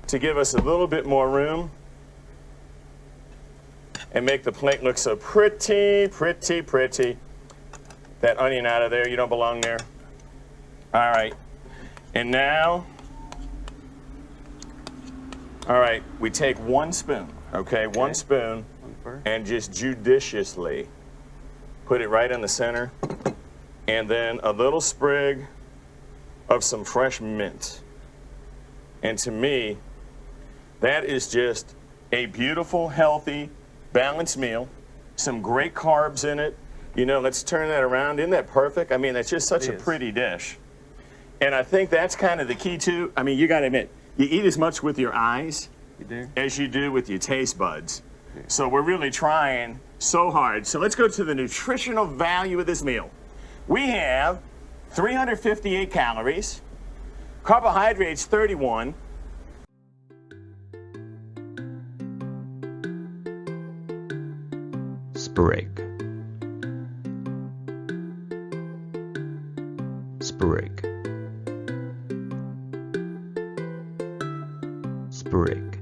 to give us a little bit more room and make the plate look so pretty, pretty, pretty. That onion out of there, you don't belong there. All right, and now, all right, we take 1 spoon, okay? 1 spoon, and just judiciously put it right in the center, and then a little sprig of some fresh mint. And to me, that is just a beautiful, healthy, balanced meal, some great carbs in it. You know, let's turn that around. Isn't that perfect? I mean, it's just such a pretty dish. And I think that's kind of the key too. I mean, you got to admit, you eat as much with your eyes as you do with your taste buds. Yeah. So we're really trying so hard. So let's go to the nutritional value of this meal. We have 358 calories, carbohydrates 31, sprig, sprig, sprig,